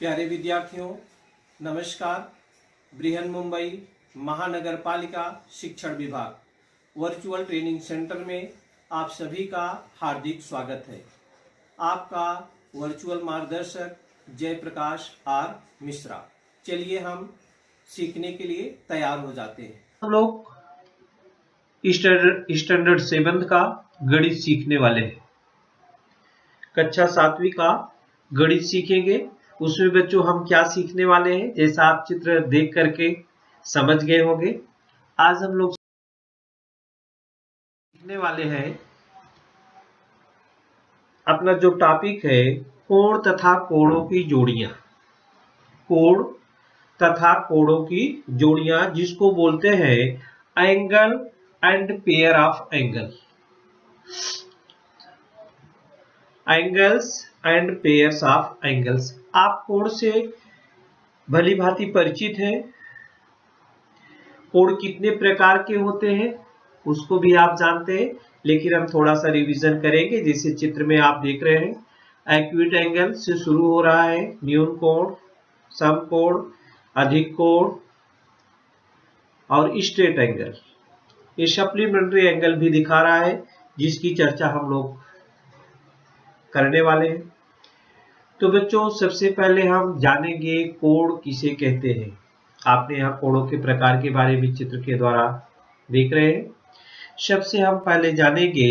प्यारे विद्यार्थियों, नमस्कार। बृहन मुंबई महानगर पालिका शिक्षण विभाग वर्चुअल ट्रेनिंग सेंटर में आप सभी का हार्दिक स्वागत है। आपका वर्चुअल मार्गदर्शक जयप्रकाश आर मिश्रा। चलिए हम सीखने के लिए तैयार हो जाते हैं। हम लोग स्टैंडर्ड 7 का गणित सीखने वाले हैं। कक्षा 7वीं का गणित सीखेंगे। उसमें बच्चों हम क्या सीखने वाले हैं, जैसा आप चित्र देख करके समझ गए होंगे। आज हम लोग सीखने वाले हैं, अपना जो टॉपिक है कोण तथा कोणों की जोड़ियां। कोण तथा कोणों की जोड़ियां, जिसको बोलते हैं angle and pair of angle. Angles and pairs of angles. आप कोण से भली भांति परिचित हैं। कोण कितने प्रकार के होते हैं उसको भी आप जानते हैं, लेकिन हम थोड़ा सा रिवीजन करेंगे। जैसे चित्र में आप देख रहे हैं, एक्यूट एंगल से शुरू हो रहा है, न्यून कोण, सम कोण, अधिक कोण और स्ट्रेट एंगल। ये सप्लीमेंट्री एंगल भी दिखा रहा है, जिसकी चर्चा हम लोग करने वाले हैं। तो बच्चों, सबसे पहले हम जानेंगे कोण किसे कहते हैं। आपने यहाँ कोणों के प्रकार के बारे में चित्र के द्वारा देख रहे हैं। सबसे हम पहले जानेंगे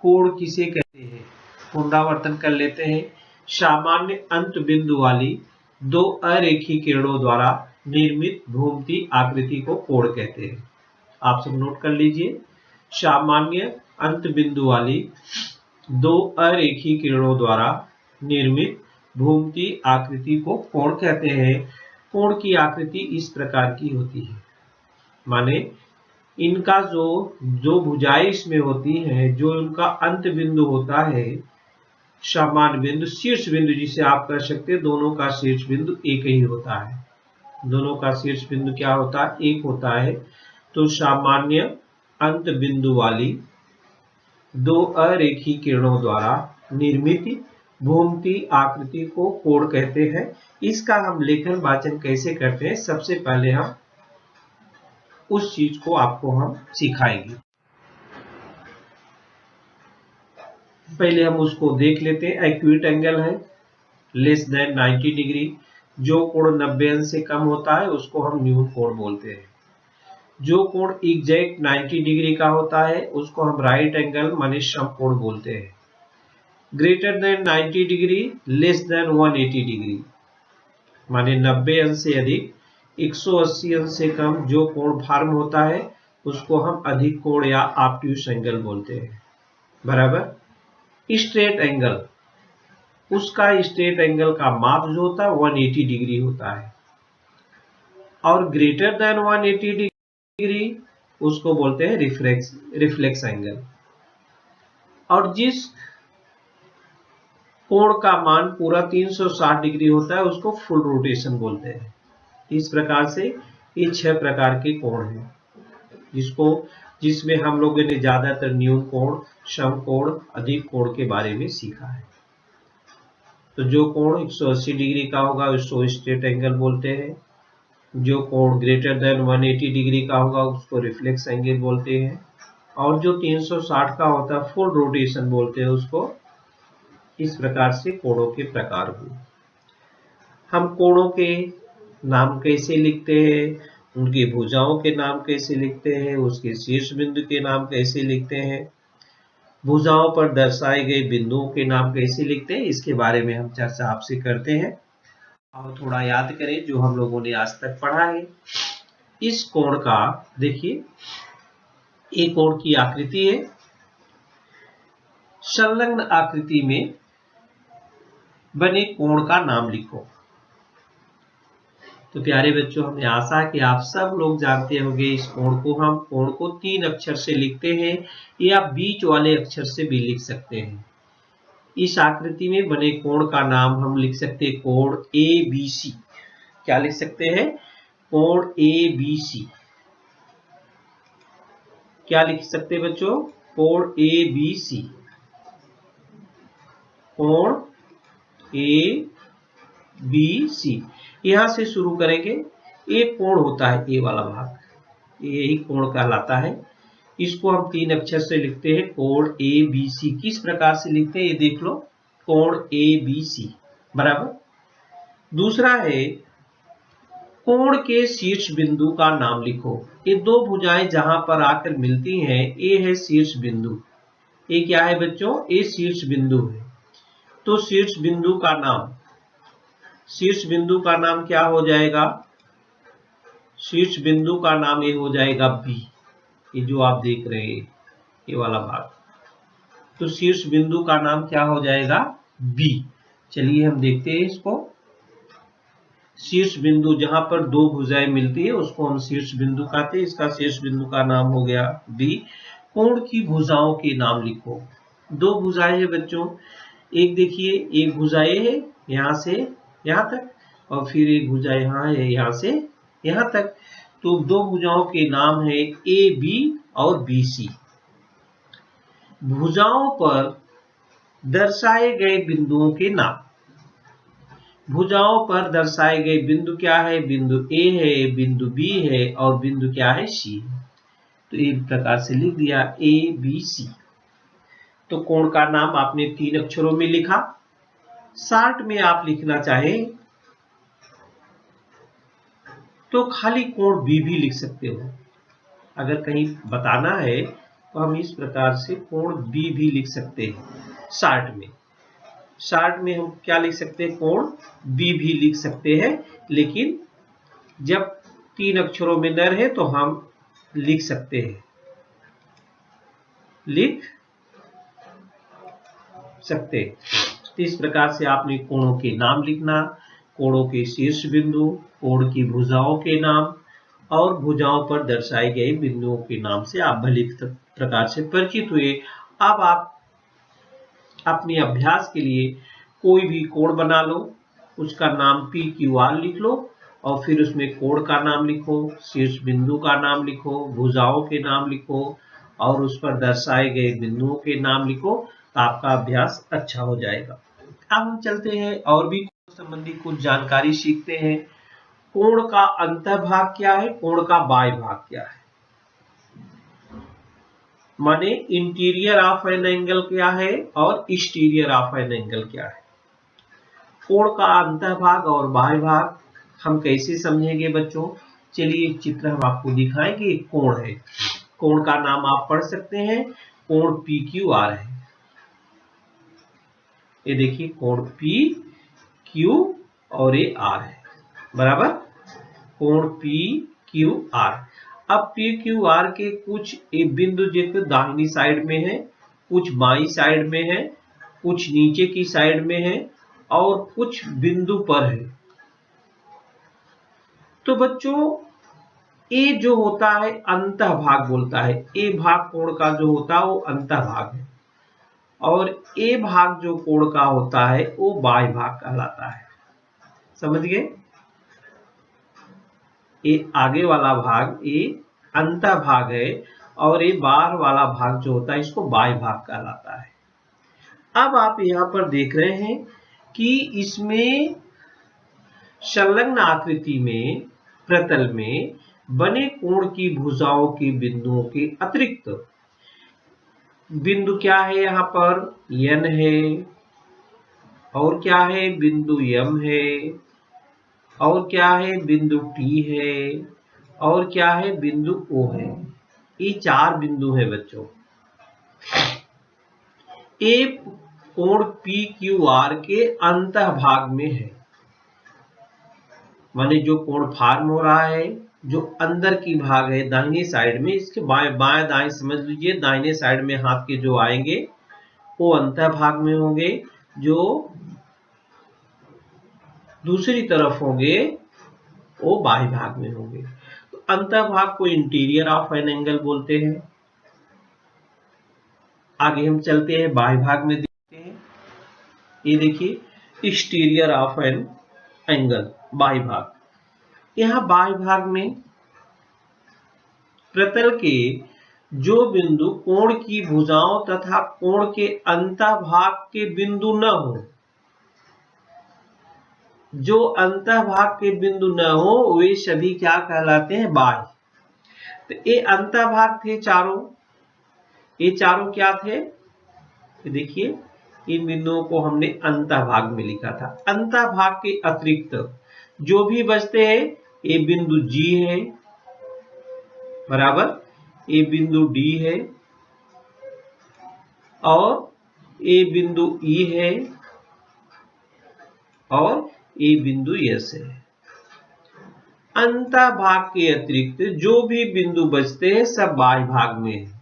कोण किसे कहते हैं। पुनरावर्तन कर लेते हैं। सामान्य अंत बिंदु वाली दो अरेखीय किरणों द्वारा निर्मित घूमती आकृति को कोण कहते हैं। आप सब नोट कर लीजिए। सामान्य अंत बिंदु वाली दो अरेखीय किरणों द्वारा निर्मित घूमती आकृति को कोण कहते हैं। कोण की आकृति इस प्रकार की होती है, माने इनका जो भुजाएं इसमें होती हैं, जो उनका अंत बिंदु होता है, सामान्य बिंदु, शीर्ष बिंदु जिसे आप कह सकते हैं, दोनों का शीर्ष बिंदु एक ही होता है। दोनों का शीर्ष बिंदु क्या होता है? एक होता है। तो सामान्य अंत बिंदु वाली दो अरेखीय किरणों द्वारा निर्मित घूमती आकृति को कोण कहते हैं। इसका हम लेखन वाचन कैसे करते हैं, सबसे पहले हम उस चीज को आपको हम सिखाएंगे। पहले हम उसको देख लेते हैं। एक्यूट एंगल है लेस देन 90 डिग्री। जो कोण 90 अंश से कम होता है उसको हम न्यून कोण बोलते हैं। जो कोण एग्जैक्ट 90 डिग्री का होता है उसको हम राइट एंगल माने समकोण बोलते हैं। Greater than 90 degree, less than 180 degree, माने 90 अंश से अधिक, 180 अंश से कम जो कोण फॉर्म होता है उसको हम अधिक कोण या ऑब्ट्यूस एंगल बोलते हैं। बराबर। स्ट्रेट एंगल, उसका स्ट्रेट एंगल का माप जो होता है 180 डिग्री होता है। और ग्रेटर देन 180 डिग्री उसको बोलते हैं रिफ्लेक्स एंगल। और जिस कोण का मान पूरा 360 डिग्री होता है उसको फुल रोटेशन बोलते हैं। इस प्रकार से ये 6 प्रकार के कोण हैं, जिसमें हम लोगों ने ज्यादातर न्यून कोण, सम कोण, अधिक कोण के बारे में सीखा है। तो जो कोण 180 डिग्री का होगा उसको स्ट्रेट एंगल बोलते हैं। जो कोण ग्रेटर देन 180 डिग्री का होगा उसको रिफ्लेक्स एंगल बोलते हैं। और जो 360 का होता है फुल रोटेशन बोलते हैं उसको। इस प्रकार से कोणों के प्रकार हुए। हम कोणों के नाम कैसे लिखते हैं, उनकी भुजाओं के नाम कैसे लिखते हैं, उसके शीर्ष बिंदु के नाम कैसे लिखते हैं, भुजाओं पर दर्शाए गए बिंदुओं के नाम कैसे लिखते हैं, इसके बारे में हम चर्चा आपसे करते हैं। और थोड़ा याद करें जो हम लोगों ने आज तक पढ़ा है। इस कोण का देखिए, एक कोण की आकृति है। संलग्न आकृति में बने कोण का नाम लिखो। तो प्यारे बच्चों, हमें आशा है कि आप सब लोग जानते होंगे इस कोण को। हम कोण को 3 अक्षर से लिखते हैं या बीच वाले अक्षर से भी लिख सकते हैं। इस आकृति में बने कोण का नाम हम लिख सकते हैं कोण ABC। क्या लिख सकते हैं? कोण ABC। क्या लिख सकते हैं बच्चों? कोण ABC। कोण ABC बी सी। यहां से शुरू करेंगे। एक कोण होता है ए वाला भाग, यही कोण कहलाता है। इसको हम 3 अक्षर से लिखते हैं, कोण ए बी सी। किस प्रकार से लिखते हैं ये देख लो, कोण ए बी सी बराबर। दूसरा है कोण के शीर्ष बिंदु का नाम लिखो। ये दो भुजाएं जहां पर आकर मिलती हैं, ये है शीर्ष बिंदु। ये क्या है बच्चों, ये शीर्ष बिंदु है। तो शीर्ष बिंदु का नाम, शीर्ष बिंदु का नाम क्या हो जाएगा, शीर्ष बिंदु का नाम ये हो जाएगा बी। ये जो आप देख रहे हैं ये वाला भाग, तो शीर्ष बिंदु का नाम क्या हो जाएगा, बी। चलिए हम देखते हैं इसको। शीर्ष बिंदु जहां पर दो भुजाएं मिलती है उसको हम शीर्ष बिंदु कहते हैं। इसका शीर्ष बिंदु का नाम हो गया बी। कोण की भुजाओं के नाम लिखो। दो भुजाएं हैं बच्चों, एक देखिए, एक भुजा है यहां से यहां तक, और फिर एक भुजा यहाँ है यहां से यहां तक। तो दो भुजाओं के नाम है ए बी और बी सी। भुजाओं पर दर्शाए गए बिंदुओं के नाम। भुजाओं पर दर्शाए गए बिंदु क्या है, बिंदु ए है, बिंदु बी है और बिंदु क्या है, सी है। तो एक प्रकार से लिख दिया ए बी सी। तो कोण का नाम आपने 3 अक्षरों में लिखा। शॉर्ट में आप लिखना चाहें तो खाली कोण बी भी लिख सकते हो। अगर कहीं बताना है तो हम इस प्रकार से कोण बी भी लिख सकते हैं शॉर्ट में। शॉर्ट में हम क्या लिख सकते हैं, कोण बी भी लिख सकते हैं। लेकिन जब 3 अक्षरों में न रहे तो हम लिख सकते हैं, लिख सकते हैं। तो इस प्रकार से आपने कोणों के नाम लिखना, कोणों के शीर्ष बिंदु, कोण की भुजाओं के नाम और भुजाओं पर दर्शाए गए बिंदुओं के नाम से आप भली प्रकार से परिचित हुए। अब आप अपने अभ्यास के लिए कोई भी कोण बना लो, उसका नाम पी क्यू आर लिख लो और फिर उसमें कोण का नाम लिखो, शीर्ष बिंदु का नाम लिखो, भुजाओं के नाम लिखो और उस पर दर्शाए गए बिंदुओं के नाम लिखो। तो आपका अभ्यास अच्छा हो जाएगा। अब हम चलते हैं और भी कोण संबंधी कुछ जानकारी सीखते हैं। कोण का अंतर्भाग क्या है, कोण का बाह्य भाग क्या है, माने इंटीरियर ऑफ एन एंगल क्या है और एक्सटीरियर ऑफ एन एंगल क्या है। कोण का अंतर्भाग और बाह्य भाग हम कैसे समझेंगे बच्चों, चलिए एक चित्र हम आपको दिखाएंगे। एक कोण है, कोण का नाम आप पढ़ सकते हैं, कोण पी क्यू आर है। ये देखिए कोण पी क्यू और ये आर है बराबर, कोण पी क्यू आर। अब पी क्यू आर के कुछ बिंदु जो दाहिनी साइड में है, कुछ बाईं साइड में है, कुछ नीचे की साइड में है और कुछ बिंदु पर है। तो बच्चों ए जो होता है अंतःभाग बोलता है, ए भाग कोण का जो होता है वो अंतःभाग है और ए भाग जो कोण का होता है वो बाह्य भाग कहलाता है। समझ गए, ये आगे वाला भाग ये अंतःभाग है और ये बाहर वाला भाग जो होता है इसको बाह्य भाग कहलाता है। अब आप यहाँ पर देख रहे हैं कि इसमें संलग्न आकृति में प्रतल में बने कोण की भुजाओं के बिंदुओं के अतिरिक्त बिंदु क्या है, यहाँ पर N है और क्या है, बिंदु M है और क्या है, बिंदु T है और क्या है, बिंदु O है। ये 4 बिंदु है बच्चों। ए कोण PQR के अंतःभाग में है, माने जो कोण फॉर्म हो रहा है जो अंदर की भाग है दाहिनी साइड में, इसके बाएं दाएं समझ लीजिए, दाहिने साइड में हाथ के जो आएंगे वो अंतःभाग में होंगे, जो दूसरी तरफ होंगे वो बाह्य भाग में होंगे। तो अंतःभाग को इंटीरियर ऑफ एन एंगल बोलते हैं। आगे हम चलते हैं, बाह्य भाग में देखते हैं। ये देखिए एक्सटीरियर ऑफ एन एंगल, बाह्य भाग। यहां बाह्य भाग में प्रतल के जो बिंदु कोण की भुजाओं तथा कोण के अंतःभाग के बिंदु न हो, जो अंतःभाग के बिंदु न हो वे सभी क्या कहलाते हैं? बाह्य। तो ये अंतःभाग थे चारों, ये चारों क्या थे? देखिए इन बिंदुओं को हमने अंतःभाग में लिखा था। अंतःभाग के अतिरिक्त जो भी बचते हैं, ये बिंदु G है बराबर, ये बिंदु D है और ये बिंदु E है और ये बिंदु S है। अंतःभाग के अतिरिक्त जो भी बिंदु बचते हैं सब बाह्य भाग में है।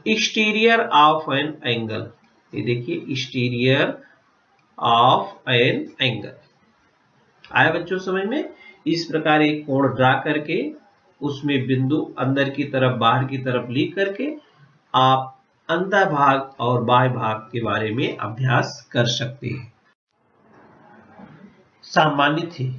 एक्सटीरियर ऑफ एन एंगल, ये देखिए एक्सटीरियर ऑफ एन एंगल आया बच्चों समझ में? इस प्रकार एक कोण ड्रा करके उसमें बिंदु अंदर की तरफ बाहर की तरफ लिख करके आप अंतःभाग और बाह्य भाग के बारे में अभ्यास कर सकते हैं। सामान्य थे।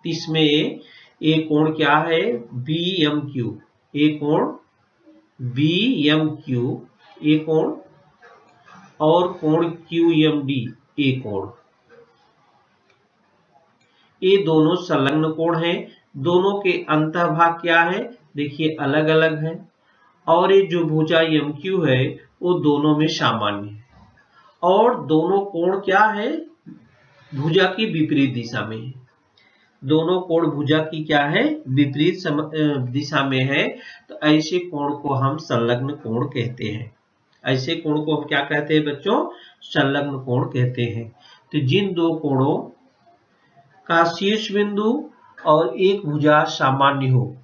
इसमें ये कोण क्या है? BMQ, ये कोण BMQ, ये कोण और कोण QMD, ये कोण, ये दोनों संलग्न कोण हैं। दोनों के अंतःभाग क्या है? देखिए अलग अलग है और ये जो भुजा MQ है वो दोनों में सामान्य है और दोनों कोण क्या है? भुजा की विपरीत दिशा में है। दोनों कोण भुजा की क्या है? विपरीत दिशा में है। तो ऐसे कोण को हम संलग्न कोण कहते हैं। ऐसे कोण को हम क्या कहते हैं बच्चों? संलग्न कोण कहते हैं। तो जिन दो कोणों का शीर्ष बिंदु और एक भुजा सामान्य हो,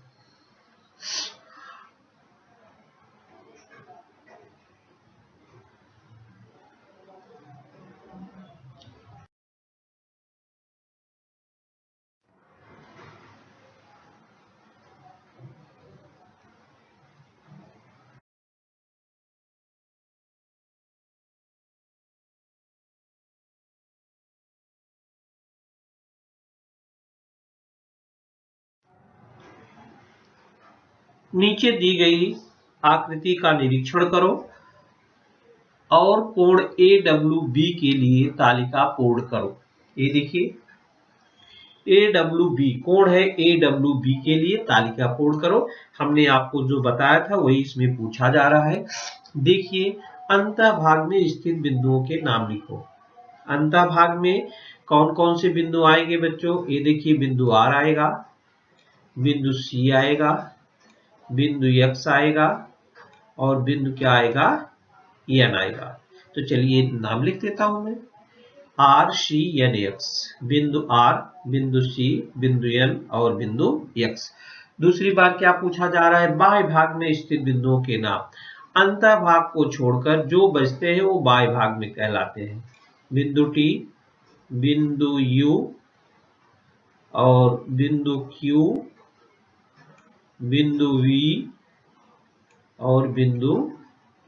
नीचे दी गई आकृति का निरीक्षण करो और कोण AWB के लिए तालिका पूर्ण करो। ये देखिए AWB कोण है, AWB के लिए तालिका पूर्ण करो। हमने आपको जो बताया था वही इसमें पूछा जा रहा है। देखिए अंतःभाग में स्थित बिंदुओं के नाम लिखो। अंतःभाग में कौन कौन से बिंदु आएंगे बच्चों? ये देखिए बिंदु R आएगा, बिंदु C आएगा, बिंदु X आएगा और बिंदु क्या आएगा? N आएगा। तो चलिए नाम लिख देता हूं मैं, RCNX, बिंदु R, बिंदु C, बिंदु N और बिंदु X। दूसरी बार क्या पूछा जा रहा है? बाह्य भाग में स्थित बिंदुओं के नाम। अंतःभाग को छोड़कर जो बचते हैं वो बाह्य भाग में कहलाते हैं। बिंदु T, बिंदु U और बिंदु Q, बिंदु V और बिंदु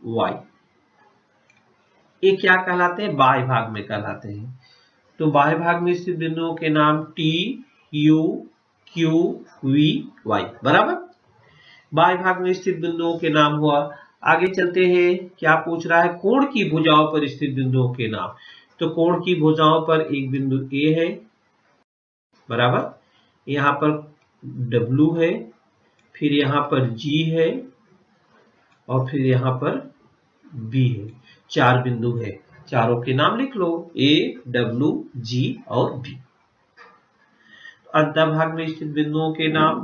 Y, ये क्या कहलाते हैं? बाह्य भाग में कहलाते हैं। तो बाह्य भाग में स्थित बिंदुओं के नाम T, U, Q, V, Y बराबर। बाह्य भाग में स्थित बिंदुओं के नाम हुआ। आगे चलते हैं, क्या पूछ रहा है? कोण की भुजाओं पर स्थित बिंदुओं के नाम। तो कोण की भुजाओं पर एक बिंदु A है बराबर, यहाँ पर W है, फिर यहाँ पर G है और फिर यहाँ पर B है। 4 बिंदु है, चारों के नाम लिख लो, A, W, G और B। अंतःभाग में स्थित बिंदुओं के नाम,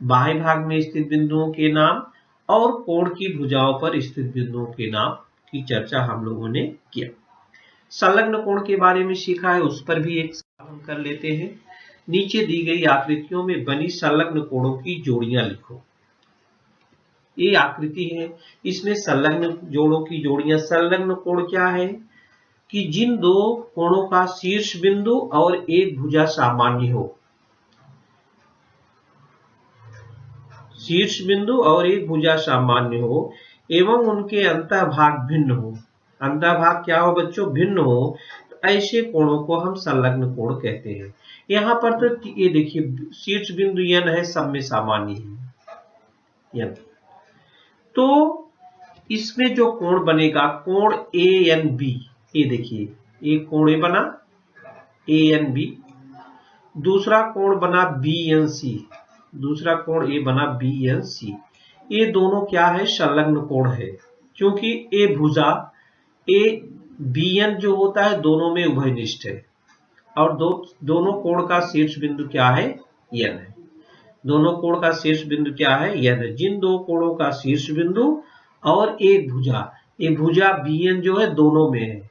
बाह्य भाग में स्थित बिंदुओं के नाम और कोण की भुजाओं पर स्थित बिंदुओं के नाम की चर्चा हम लोगों ने किया। संलग्न कोण के बारे में सीखा है, उस पर भी एक हम कर लेते हैं। नीचे दी गई आकृतियों में बनी संलग्न कोणों की जोड़ियां लिखो। ये आकृति है, इसमें संलग्न जोड़ों की जोड़ियां। संलग्न कोण क्या है? कि जिन दो कोणों का शीर्ष बिंदु और एक भुजा सामान्य हो। शीर्ष बिंदु और एक भुजा सामान्य हो, एवं उनके अंतःभाग भिन्न हो। अंतःभाग क्या हो बच्चों? भिन्न हो। तो ऐसे कोणों को हम संलग्न कोण कहते हैं। यहाँ पर तो ये देखिए शीर्ष बिंदु n है, सब में सामान्य है n। तो इसमें जो कोण बनेगा कोण ANB, ये देखिए एक कोण ये बना ANB, दूसरा कोण बना BNC, दूसरा कोण ये बना BNC। ये दोनों क्या है? संलग्न कोण है, क्योंकि ए भुजा BN जो होता है दोनों में उभयनिष्ठ है और दोनों कोण का शीर्ष बिंदु क्या है? n है। दोनों कोण का शीर्ष बिंदु क्या है? n है। जिन दो कोणों का शीर्ष बिंदु और एक भुजा, ये भुजा BN जो है दोनों में है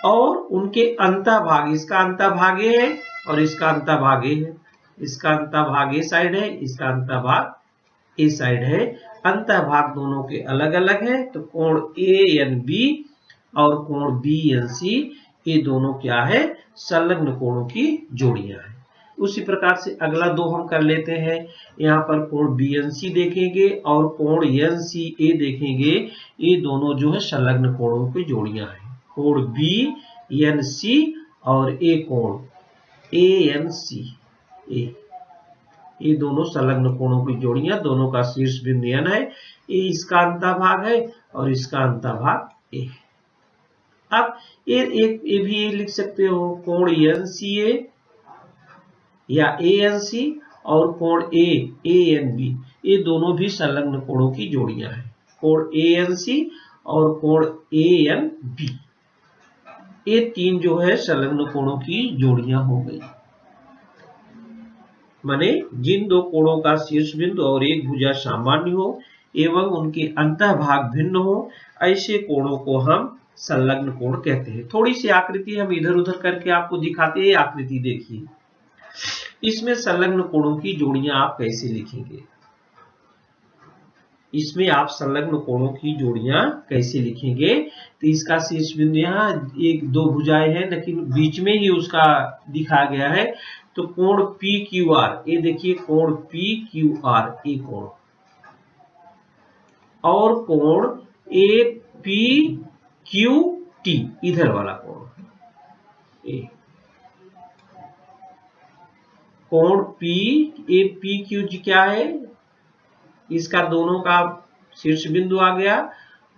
और उनके अंतःभाग, इसका अंतःभाग ये है और इसका अंतःभाग ये है। इसका अंतःभाग ए साइड है, इसका अंतःभाग ए साइड है। अंतःभाग दोनों के अलग अलग है। तो कोण ANB और कोण BNC ये दोनों क्या है? संलग्न कोणों की जोड़ियां हैं। उसी प्रकार से अगला दो हम कर लेते हैं। यहाँ पर कोण BNC देखेंगे और कोण NCA देखेंगे। ये दोनों जो है संलग्न कोणों की जोड़ियां हैं। कोण BNC और ये कोण ANC, ये दोनों संलग्न कोणों की जोड़ियां, दोनों का शीर्ष बिंदु n है। ये इसका अंतःभाग है और इसका अंतःभाग ए है। अब ये भी लिख सकते हो कोण NCA या ANC और कोण ANB, ये दोनों भी संलग्न कोणों की जोड़ियां हैं। कोण ANC और कोण ANB, ये तीन जो है संलग्न कोणों की जोड़ियां हो गई। माने जिन दो कोणों का शीर्ष बिंदु और एक भुजा सामान्य हो एवं उनके अंतःभाग भिन्न हो, ऐसे कोणों को हम संलग्न कोण कहते हैं। थोड़ी सी आकृति हम इधर उधर करके आपको दिखाते हैं। आकृति देखिए, इसमें संलग्न कोणों की जोड़ियां आप कैसे लिखेंगे? इसमें आप संलग्न कोणों की जोड़ियां कैसे लिखेंगे? तो इसका शीर्ष बिंदु यहाँ एक दो भुजाएं हैं, लेकिन बीच में ही उसका दिखाया गया है। तो कोण PQR, ये देखिए कोण PQR, ये कोण, और कोण APQT, इधर वाला कोण, कोण APQG क्या है? इसका दोनों का शीर्ष बिंदु आ गया।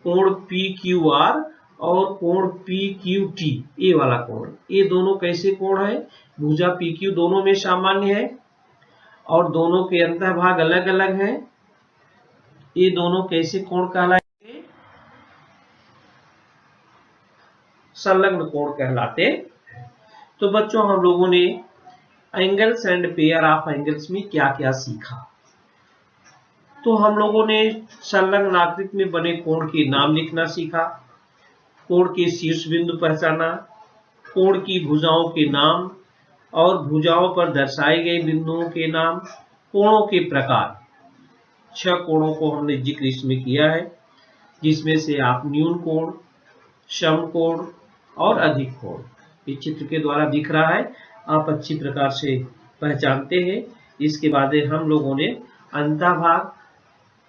कोण PQR और कोण PQT, ये वाला कोण, ये दोनों कैसे कोण है? भुजा PQ दोनों में सामान्य है और दोनों के अंतःभाग अलग अलग है। ये दोनों कैसे कोण कहलाते? संलग्न कोण कहलाते। तो बच्चों हम लोगों ने angles and pair of angles में क्या क्या सीखा? तो हम लोगों ने संलग्न आकृति में बने कोण के नाम लिखना सीखा, कोण के शीर्ष बिंदु पहचाना, कोण की भुजाओं के नाम और भुजाओं पर दर्शाए गए बिंदुओं के नाम, कोणों के प्रकार। 6 कोणों को हमने जिक्र इसमें किया है, जिसमें से आप न्यून कोण, सम कोण और अधिक कोण, ये चित्र के द्वारा दिख रहा है, आप अच्छी प्रकार से पहचानते हैं। इसके बाद हम लोगों ने अंतःभाग,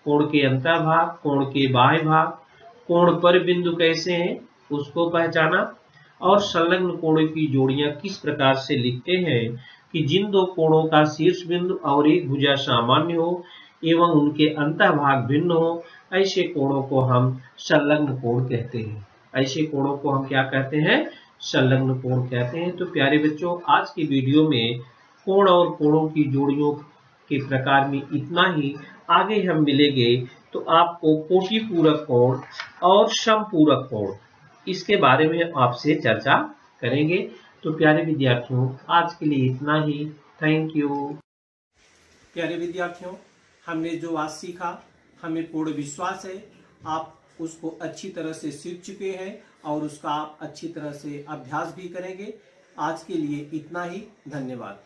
कोण के अंतःभाग, कोण के बाह्य भाग, कोण पर बिंदु कैसे हैं उसको पहचाना और संलग्न कोणों की जोड़ियां किस प्रकार से लिखते हैं कि जिन दो कोणों का शीर्ष बिंदु और एक भुजा सामान्य हो एवं उनके अंतःभाग भिन्न हो, ऐसे कोणों को हम संलग्न कोण कहते हैं। ऐसे कोणों को हम क्या कहते हैं? संलग्न कोण कहते हैं। तो प्यारे बच्चों, आज की वीडियो में कोण और कोणों की जोड़ियों के प्रकार में इतना ही। आगे हम मिलेंगे तो आपको कोटि पूरक कोण और समपूरक कोण, इसके बारे में आपसे चर्चा करेंगे। तो प्यारे विद्यार्थियों, आज के लिए इतना ही। Thank you. प्यारे विद्यार्थियों, हमने जो आज सीखा, हमें पूर्ण विश्वास है आप उसको अच्छी तरह से सीख चुके हैं और उसका आप अच्छी तरह से अभ्यास भी करेंगे। आज के लिए इतना ही। धन्यवाद।